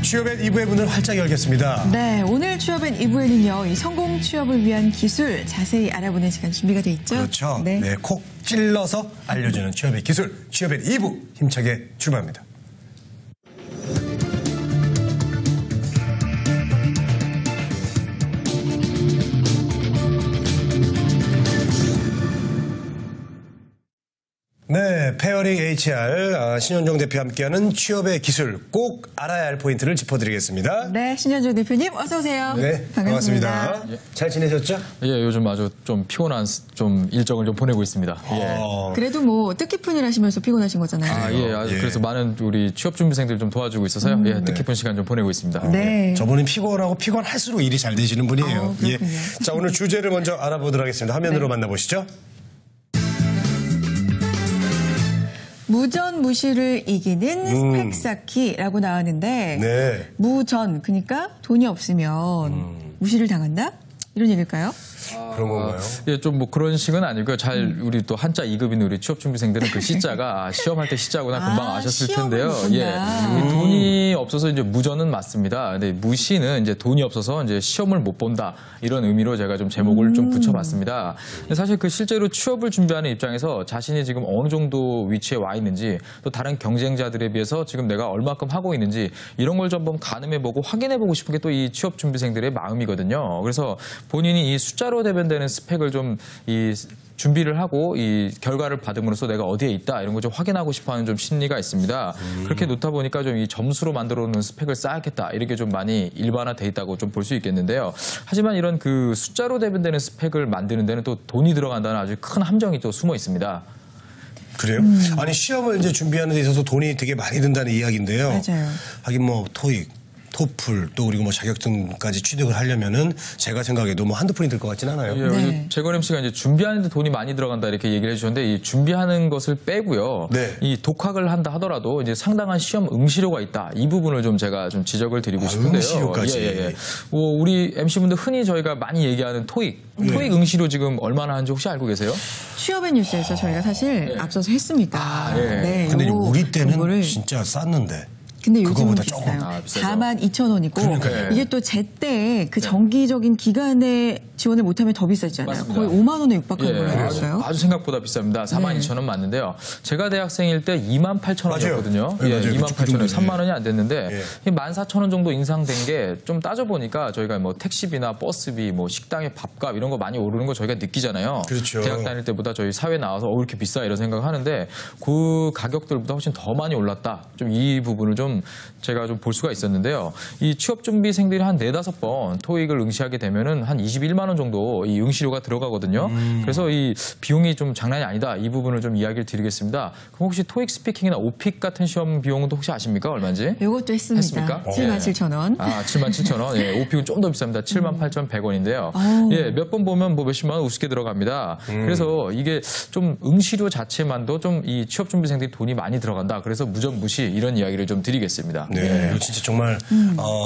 취업엔 2부의 문을 활짝 열겠습니다. 네, 오늘 취업엔 2부에는요, 이 성공 취업을 위한 기술 자세히 알아보는 시간 준비가 돼 있죠? 그렇죠. 네, 콕 찔러서 알려주는 취업의 기술, 취업엔 2부 힘차게 출발합니다. 네, 페어링 HR 신현정 대표와 함께하는 취업의 기술 꼭 알아야 할 포인트를 짚어드리겠습니다. 네, 신현정 대표님 어서 오세요. 네, 반갑습니다. 잘 지내셨죠? 예, 요즘 아주 좀 피곤한 좀 일정을 좀 보내고 있습니다. 예. 그래도 뭐 뜻깊은 일 하시면서 피곤하신 거잖아요. 아, 예, 아주 예. 그래서 많은 우리 취업 준비생들 좀 도와주고 있어서요. 예, 뜻깊은 시간 좀 보내고 있습니다. 네. 저분은 피곤하고 피곤할수록 일이 잘 되시는 분이에요. 예. 자, 오늘 주제를 먼저 알아보도록 하겠습니다. 화면으로 만나보시죠. 무전무실을 이기는 스펙 쌓기라고 나왔는데 네. 무전, 그러니까 돈이 없으면 무시를 당한다? 이런 얘기일까요? 그런 건가요? 예, 좀 뭐 그런 식은 아니고요. 우리 또 한자 2급인 우리 취업준비생들은 그 시자가 시험할 때 시자구나 금방 아셨을 텐데요. 예. 돈이 없어서 이제 무전은 맞습니다. 근데 무시는 이제 돈이 없어서 이제 시험을 못 본다. 이런 의미로 제가 좀 제목을 좀 붙여봤습니다. 근데 사실 그 실제로 취업을 준비하는 입장에서 자신이 지금 어느 정도 위치에 와 있는지 또 다른 경쟁자들에 비해서 지금 내가 얼마큼 하고 있는지 이런 걸 좀 한번 가늠해보고 확인해보고 싶은 게 또 이 취업준비생들의 마음이거든요. 그래서 본인이 이 숫자로 대변되는 스펙을 좀 준비를 하고 이 결과를 받음으로써 내가 어디에 있다 이런 걸 좀 확인하고 싶어하는 좀 심리가 있습니다. 그렇게 놓다 보니까 좀 이 점수로 만들어 놓는 스펙을 쌓았겠다 이렇게 좀 많이 일반화돼 있다고 좀 볼 수 있겠는데요. 하지만 이런 그 숫자로 대변되는 스펙을 만드는 데는 또 돈이 들어간다는 아주 큰 함정이 또 숨어 있습니다. 그래요? 아니, 시험을 이제 준비하는 데 있어서 돈이 되게 많이 든다는 이야기인데요. 맞아요. 하긴 뭐 토익, 토플 또 그리고 뭐 자격증까지 취득을 하려면은 제가 생각해도 뭐 한두 푼이 들 것 같진 않아요. 예, 네. 최건임 씨가 이제 준비하는데 돈이 많이 들어간다 이렇게 얘기를 해주셨는데 이 준비하는 것을 빼고요. 네. 이 독학을 한다 하더라도 이제 상당한 시험 응시료가 있다. 이 부분을 좀 제가 좀 지적을 드리고 싶은데요. 응시료까지. 예. 우리 MC분들 흔히 저희가 많이 얘기하는 토익 응시료 지금 얼마나 하는지 혹시 알고 계세요? 취업의 뉴스에서 저희가 사실 앞서서 했습니다. 예. 네, 근데 요거 우리 때는 정보를 진짜 쌌는데. 근데 요즘은 그거보다 비싸요. 조금. 비싸죠. 42,000원이고 그러니까요. 이게 또 제때 그 정기적인 기간에 지원을 못하면 더 비싸지않아요. 맞습니다. 거의 5만 원에 육박하는 걸로 알고 있어요. 아주 생각보다 비쌉니다. 42,000원 맞는데요. 제가 대학생일 때 28,000원이었거든요. 맞아요. 예, 맞아요. 28,000원, 3만 원이 안 됐는데 예. 14,000원 정도 인상된 게 좀 따져보니까 저희가 뭐 택시비나 버스비, 뭐 식당의 밥값 이런 거 많이 오르는 거 저희가 느끼잖아요. 그렇죠. 대학 다닐 때보다 저희 사회 나와서 이렇게 비싸 이런 생각하는데 그 가격들보다 훨씬 더 많이 올랐다. 좀 이 부분을 좀 제가 좀 볼 수가 있었는데요. 이 취업준비생들이 한 4-5번 토익을 응시하게 되면은 한 21만 원 정도 이 응시료가 들어가거든요. 그래서 이 비용이 좀 장난이 아니다. 이 부분을 좀 이야기를 드리겠습니다. 그럼 혹시 토익 스피킹이나 오픽 같은 시험 비용도 혹시 아십니까? 얼마인지? 이것도 했습니다. 했습니까? 77,000원. 아, 77,000원. 예, 오픽은 좀 더 비쌉니다. 78,100원인데요. 예, 몇 번 보면 뭐 몇십만 원 우습게 들어갑니다. 그래서 이게 좀 응시료 자체만도 좀 이 취업준비생들이 돈이 많이 들어간다. 그래서 무전무시 이런 이야기를 좀 드리겠습니다. 네, 이거 진짜 정말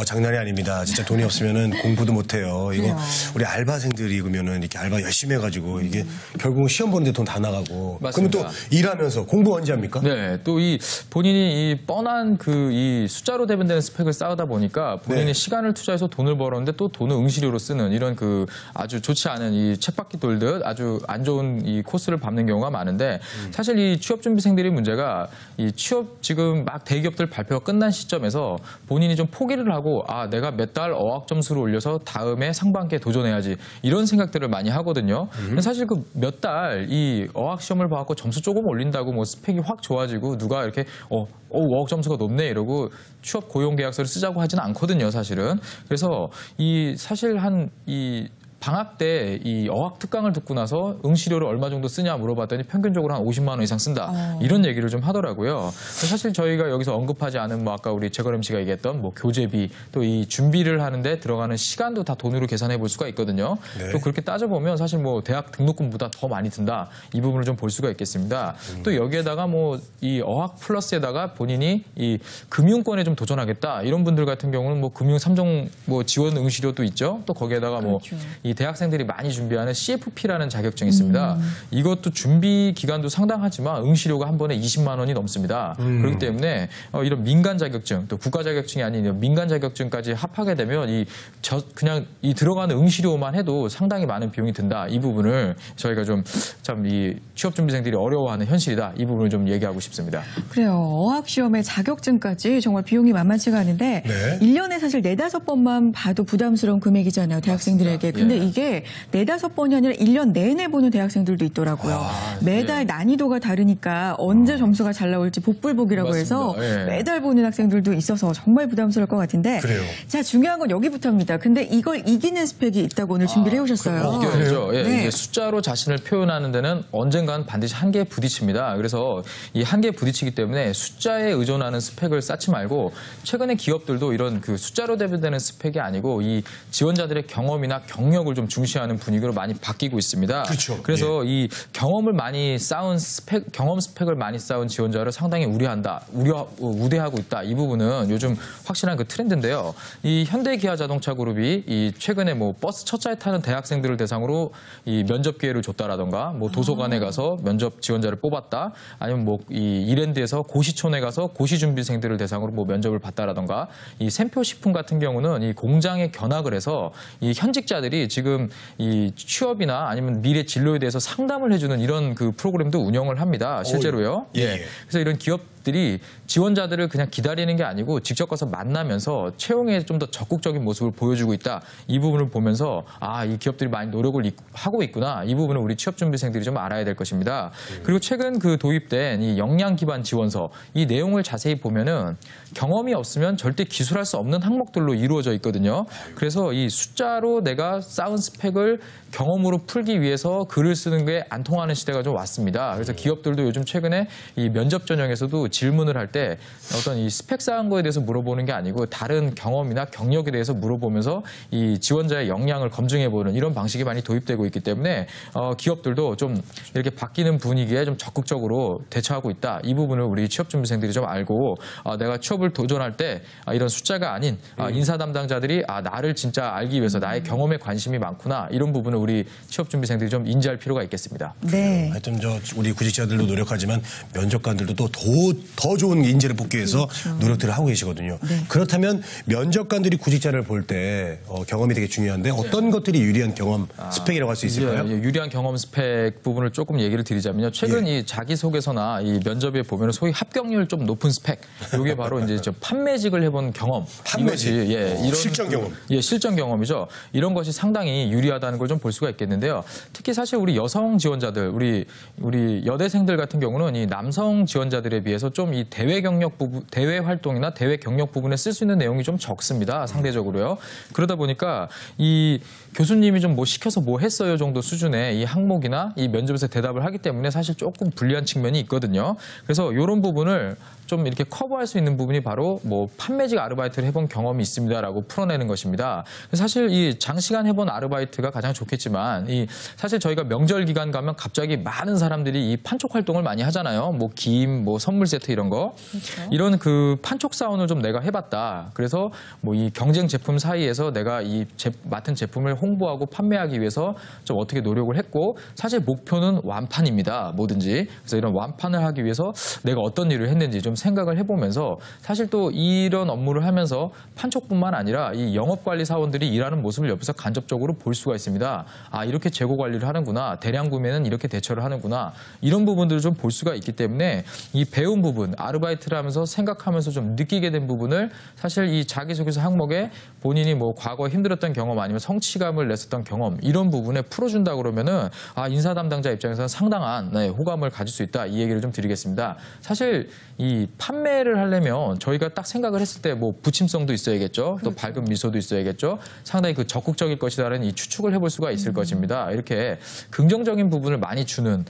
장난이 아닙니다. 진짜 돈이 없으면은 공부도 못해요. 이거 그래요. 우리 알바생들이 그러면은 이렇게 알바 열심히 해가지고 이게 결국은 시험 보는데 돈 다 나가고. 맞습니다. 그러면 또 일하면서 공부 언제 합니까? 네, 또 이 본인이 이 뻔한 그 이 숫자로 대변되는 스펙을 쌓다 보니까 본인이 네. 시간을 투자해서 돈을 벌었는데 또 돈을 응시료로 쓰는 이런 그 아주 좋지 않은 이 쳇바퀴 돌듯 아주 안 좋은 이 코스를 밟는 경우가 많은데 사실 이 취업준비생들의 문제가 이 취업 지금 막 대기업들 발표가 끝난 시점에서 본인이 좀 포기를 하고 내가 몇 달 어학 점수를 올려서 다음에 상반기에 도전해야지 이런 생각들을 많이 하거든요. 근데 사실 그 몇 달 이 어학 시험을 봐갖고 점수 조금 올린다고 뭐 스펙이 확 좋아지고 누가 이렇게 어학 점수가 높네 이러고 취업 고용 계약서를 쓰자고 하지는 않거든요, 사실은. 그래서 이 사실 이 방학 때 이 어학 특강을 듣고 나서 응시료를 얼마 정도 쓰냐 물어봤더니 평균적으로 한 50만 원 이상 쓴다. 이런 얘기를 좀 하더라고요. 사실 저희가 여기서 언급하지 않은 뭐 아까 우리 최건임 씨가 얘기했던 뭐 교재비 또 이 준비를 하는데 들어가는 시간도 다 돈으로 계산해 볼 수가 있거든요. 네. 또 그렇게 따져보면 사실 뭐 대학 등록금보다 더 많이 든다. 이 부분을 좀 볼 수가 있겠습니다. 또 여기에다가 뭐 이 어학 플러스에다가 본인이 이 금융권에 좀 도전하겠다. 이런 분들 같은 경우는 뭐 금융 3종 뭐 지원 응시료도 있죠. 또 거기에다가 그렇죠. 뭐 이 이 대학생들이 많이 준비하는 CFP라는 자격증이 있습니다. 이것도 준비 기간도 상당하지만 응시료가 한 번에 20만 원이 넘습니다. 그렇기 때문에 이런 민간 자격증, 또 국가 자격증이 아닌 민간 자격증까지 합하게 되면 그냥 이 들어가는 응시료만 해도 상당히 많은 비용이 든다. 이 부분을 저희가 좀 참 이 취업 준비생들이 어려워하는 현실이다. 이 부분을 좀 얘기하고 싶습니다. 그래요. 어학시험의 자격증까지 정말 비용이 만만치가 않은데 네. 1년에 사실 4-5번만 봐도 부담스러운 금액이잖아요. 대학생들에게. 근데 예. 이게 4-5번이 아니라 1년 내내 보는 대학생들도 있더라고요. 매달 난이도가 다르니까 언제 점수가 잘 나올지 복불복이라고 해서 맞습니다. 예. 매달 보는 학생들도 있어서 정말 부담스러울 것 같은데 그래요. 자, 중요한 건 여기부터입니다. 근데 이걸 이기는 스펙이 있다고 오늘 준비를 해오셨어요. 이겨야죠. 예, 네. 이게 숫자로 자신을 표현하는 데는 언젠간 반드시 한계에 부딪힙니다. 그래서 이 한계에 부딪히기 때문에 숫자에 의존하는 스펙을 쌓지 말고 최근에 기업들도 이런 그 숫자로 대비되는 스펙이 아니고 이 지원자들의 경험이나 경력을 좀 중시하는 분위기로 많이 바뀌고 있습니다. 그렇죠. 그래서 이 경험을 많이 쌓은 경험 스펙을 많이 쌓은 지원자를 상당히 우대하고 있다. 이 부분은 요즘 확실한 그 트렌드인데요. 이 현대기아자동차그룹이 이 최근에 뭐 버스 첫차에 타는 대학생들을 대상으로 이 면접 기회를 줬다라던가 뭐 도서관에 가서 면접 지원자를 뽑았다. 아니면 뭐 이 이랜드에서 고시촌에 가서 고시 준비생들을 대상으로 뭐 면접을 봤다라던가 이 샘표식품 같은 경우는 이 공장에 견학을 해서 이 현직자들이 지금 이 취업이나 아니면 미래 진로에 대해서 상담을 해주는 이런 그 프로그램도 운영을 합니다. 실제로요. 예. 그래서 이런 기업들이 지원자들을 그냥 기다리는 게 아니고 직접 가서 만나면서 채용에 좀 더 적극적인 모습을 보여주고 있다. 이 부분을 보면서 이 기업들이 많이 노력을 하고 있구나. 이 부분을 우리 취업준비생들이 좀 알아야 될 것입니다. 그리고 최근 그 도입된 이 역량 기반 지원서 이 내용을 자세히 보면은 경험이 없으면 절대 기술할 수 없는 항목들로 이루어져 있거든요. 그래서 이 숫자로 내가 쌓은 스펙을 경험으로 풀기 위해서 글을 쓰는 게 안 통하는 시대가 좀 왔습니다. 그래서 기업들도 요즘 최근에 이 면접 전형에서도 질문을 할 때 어떤 이 스펙 쌓은 거에 대해서 물어보는 게 아니고 다른 경험이나 경력에 대해서 물어보면서 이 지원자의 역량을 검증해보는 이런 방식이 많이 도입되고 있기 때문에 기업들도 좀 이렇게 바뀌는 분위기에 좀 적극적으로 대처하고 있다. 이 부분을 우리 취업준비생들이 좀 알고 내가 취업을 도전할 때 이런 숫자가 아닌 인사 담당자들이 나를 진짜 알기 위해서 나의 경험에 관심이 많구나. 이런 부분을 우리 취업준비생들이 좀 인지할 필요가 있겠습니다. 네. 하여튼 우리 구직자들도 노력하지만 면접관들도 또 더 좋은 인재를 뽑기 위해서 노력들을 하고 계시거든요. 네. 그렇다면 면접관들이 구직자를 볼 때 경험이 되게 중요한데 어떤 것들이 유리한 경험 스펙이라고 할 수 있을까요? 유리한 경험 스펙 부분을 조금 얘기를 드리자면요. 최근 이 자기소개서나 이 면접에 보면 소위 합격률 좀 높은 스펙. 이게 바로 이제 판매직을 해본 경험. 판매직. 이것이 이런 실전 경험. 실전 경험이죠. 이런 것이 상당히 유리하다는 걸 좀 볼 수가 있겠는데요. 특히 사실 우리 여성 지원자들, 우리 여대생들 같은 경우는 이 남성 지원자들에 비해서 좀 이 대외 활동이나 대외 경력 부분에 쓸 수 있는 내용이 좀 적습니다. 상대적으로요. 그러다 보니까 이 교수님이 좀 뭐 시켜서 뭐 했어요 정도 수준의 이 항목이나 이 면접에서 대답을 하기 때문에 사실 조금 불리한 측면이 있거든요. 그래서 이런 부분을 좀 이렇게 커버할 수 있는 부분이 바로 뭐 판매직 아르바이트를 해본 경험이 있습니다라고 풀어내는 것입니다. 사실 이 장시간 해본 아르바이트가 가장 좋겠지만 사실 저희가 명절 기간 가면 갑자기 많은 사람들이 이 판촉 활동을 많이 하잖아요. 뭐 김, 뭐 선물 세트 이런 거. 그렇죠. 이런 그 판촉 사원을 좀 내가 해봤다. 그래서 뭐 이 경쟁 제품 사이에서 내가 이 맡은 제품을 홍보하고 판매하기 위해서 좀 어떻게 노력을 했고 사실 목표는 완판입니다. 뭐든지. 그래서 이런 완판을 하기 위해서 내가 어떤 일을 했는지 좀 생각을 해보면서 사실 또 이런 업무를 하면서 판촉뿐만 아니라 이 영업관리 사원들이 일하는 모습을 옆에서 간접적으로 볼 수가 있습니다. 이렇게 재고 관리를 하는구나. 대량 구매는 이렇게 대처를 하는구나. 이런 부분들을 좀 볼 수가 있기 때문에 이 배운 부분, 아르바이트를 하면서 생각하면서 좀 느끼게 된 부분을 사실 이 자기소개서 항목에 본인이 뭐 과거 힘들었던 경험 아니면 성취감을 냈었던 경험 이런 부분에 풀어준다 그러면은 인사 담당자 입장에서는 상당한 호감을 가질 수 있다. 이 얘기를 좀 드리겠습니다. 사실 이 판매를 하려면 저희가 딱 생각을 했을 때 뭐 부침성도 있어야겠죠. 또 밝은 미소도 있어야겠죠. 상당히 그 적극적일 것이다라는 이 추측을 해볼 수가 있을 것입니다. 이렇게 긍정적인 부분을 많이 주는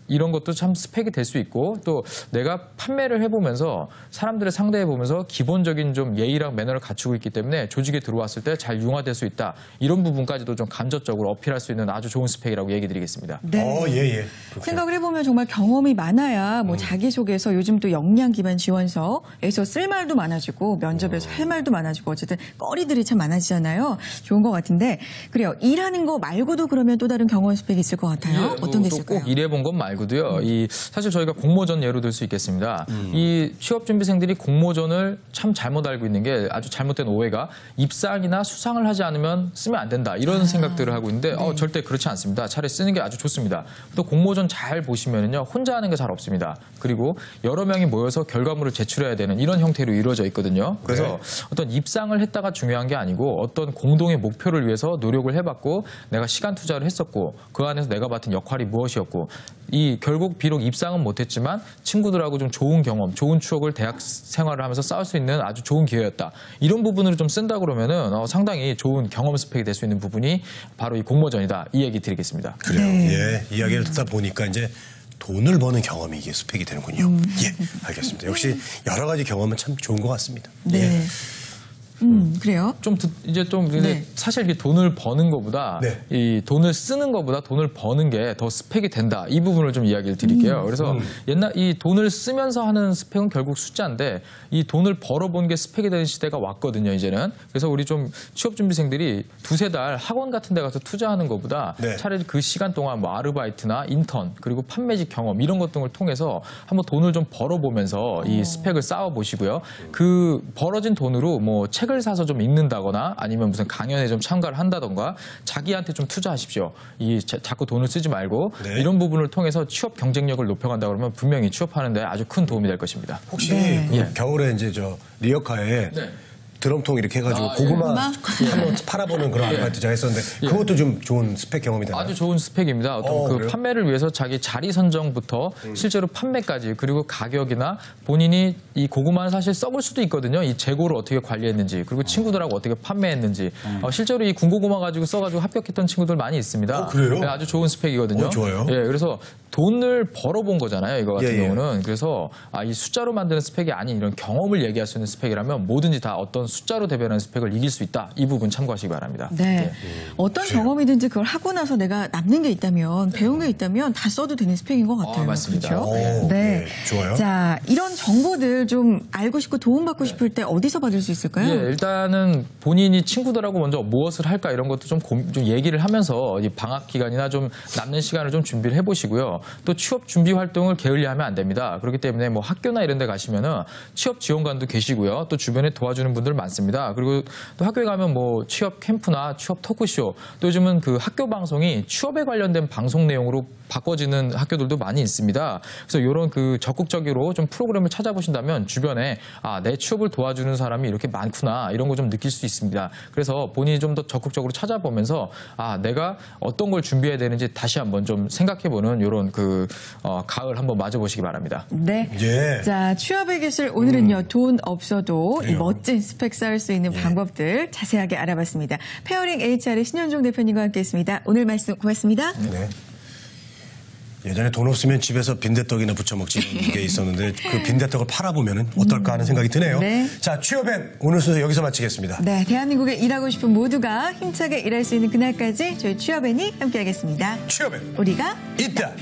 이런 것도 참 스펙이 될 수 있고 또 내가 판매를 해보면서 사람들을 상대해보면서 기본적인 좀 예의랑 매너를 갖추고 있기 때문에 조직에 들어왔을 때 잘 융화될 수 있다. 이런 부분까지도 좀 간접적으로 어필할 수 있는 아주 좋은 스펙이라고 얘기 드리겠습니다. 네. 예. 생각을 해보면 정말 경험이 많아야 뭐 자기소개서 요즘 또 역량 역량 기반 지원서에서 쓸 말도 많아지고 면접에서 할 말도 많아지고 어쨌든 거리들이 참 많아지잖아요. 좋은 것 같은데 그래요. 일하는 거 말고도 그러면 또 다른 경험 스펙이 있을 것 같아요. 어떤 게 있을까요? 꼭 일해본 것 말고도요. 사실 저희가 공모전 예로 들 수 있겠습니다. 이 취업준비생들이 공모전을 참 잘못 알고 있는 게 아주 잘못된 오해가 입상이나 수상을 하지 않으면 쓰면 안 된다 이런 생각들을 하고 있는데 절대 그렇지 않습니다. 차라리 쓰는 게 아주 좋습니다. 또 공모전 잘 보시면은요 혼자 하는 게 잘 없습니다. 그리고 여러 명이 모여서 결과물을 제출해야 되는 이런 형태로 이루어져 있거든요. 그래서 어떤 입상을 했다가 중요한 게 아니고 어떤 공동의 목표를 위해서 노력을 해봤고 내가 시간 투자를 했었고 그 안에서 내가 맡은 역할이 무엇이었고 이 결국 비록 입상은 못했지만 친구들하고 좀 좋은 경험, 좋은 추억을 대학 생활을 하면서 쌓을 수 있는 아주 좋은 기회였다. 이런 부분으로 좀 쓴다 그러면은 상당히 좋은 경험 스펙이 될 수 있는 부분이 바로 이 공모전이다. 이 얘기 드리겠습니다. 그래요. 예, 이야기를 듣다 보니까 이제 돈을 버는 경험이 이게 스펙이 되는군요. 예, 알겠습니다. 역시 여러 가지 경험은 참 좋은 것 같습니다. 네. 예. 그래요? 근데 사실 이게 돈을 버는 것보다 이 돈을 쓰는 것보다 돈을 버는 게 더 스펙이 된다. 이 부분을 좀 이야기를 드릴게요. 그래서 옛날 이 돈을 쓰면서 하는 스펙은 결국 숫자인데 이 돈을 벌어본 게 스펙이 되는 시대가 왔거든요, 이제는. 그래서 우리 좀 취업준비생들이 두세 달 학원 같은 데 가서 투자하는 것보다 차라리 그 시간 동안 뭐 아르바이트나 인턴 그리고 판매직 경험 이런 것 등을 통해서 한번 돈을 좀 벌어보면서 이 스펙을 쌓아보시고요. 그 벌어진 돈으로 뭐 책을 사서 좀 읽는다거나 아니면 무슨 강연에 좀 참가를 한다던가 자기한테 좀 투자하십시오. 자꾸 돈을 쓰지 말고 이런 부분을 통해서 취업 경쟁력을 높여간다 그러면 분명히 취업하는데 아주 큰 도움이 될 것입니다. 혹시 겨울에 이제 저 리어카에 드럼통 이렇게 해가지고 고구마 한번 팔아보는 그런 아르바이트 제가 했었는데 그것도 좀 좋은 스펙 경험이 되나요? 아주 좋은 스펙입니다. 어떤 그 그래요? 판매를 위해서 자기 자리 선정부터 실제로 판매까지 그리고 가격이나 본인이 이 고구마는 사실 썩을 수도 있거든요. 이 재고를 어떻게 관리했는지 그리고 친구들하고 어떻게 판매했는지 실제로 이 군고구마 가지고 써가지고 합격했던 친구들 많이 있습니다. 그래요? 네, 아주 좋은 스펙이거든요. 좋아요. 예, 그래서 돈을 벌어본 거잖아요. 이거 같은 예. 경우는. 그래서 이 숫자로 만드는 스펙이 아닌 이런 경험을 얘기할 수 있는 스펙이라면 뭐든지 다 어떤 숫자로 대변하는 스펙을 이길 수 있다. 이 부분 참고하시기 바랍니다. 네. 어떤 경험이든지 그걸 하고 나서 내가 남는 게 있다면, 배운 게 있다면 다 써도 되는 스펙인 것 같아요. 맞습니다. 그렇죠? 네. 네. 좋아요. 자, 이런 정보들 좀 알고 싶고 도움받고 싶을 때 어디서 받을 수 있을까요? 예, 일단은 본인이 친구들하고 먼저 무엇을 할까 이런 것도 좀 얘기를 하면서 이 방학 기간이나 좀 남는 시간을 좀 준비를 해보시고요. 또 취업 준비 활동을 게을리하면 안 됩니다. 그렇기 때문에 뭐 학교나 이런 데 가시면은 취업 지원관도 계시고요. 또 주변에 도와주는 분들 많습니다. 그리고 또 학교에 가면 뭐 취업 캠프나 취업 토크쇼 또 요즘은 그 학교 방송이 취업에 관련된 방송 내용으로 바꿔지는 학교들도 많이 있습니다. 그래서 이런 그 적극적으로 좀 프로그램을 찾아보신다면 주변에 내 취업을 도와주는 사람이 이렇게 많구나 이런 거 좀 느낄 수 있습니다. 그래서 본인이 좀 더 적극적으로 찾아보면서 내가 어떤 걸 준비해야 되는지 다시 한번 좀 생각해보는 이런 그 가을 한번 맞아보시기 바랍니다. 네. 예. 자, 취업의 기술 오늘은요 돈 없어도 이 멋진 스펙 쌓을 수 있는 방법들 자세하게 알아봤습니다. 페어링 HR의 신현종 대표님과 함께했습니다. 오늘 말씀 고맙습니다. 네. 예전에 돈 없으면 집에서 빈대떡이나 부쳐 먹지 이런 게 있었는데 그 빈대떡을 팔아보면 어떨까 하는 생각이 드네요. 네. 자, 취업엔 오늘 순서 여기서 마치겠습니다. 네, 대한민국에 일하고 싶은 모두가 힘차게 일할 수 있는 그날까지 저희 취업엔이 함께하겠습니다. 취업엔 우리가 있다.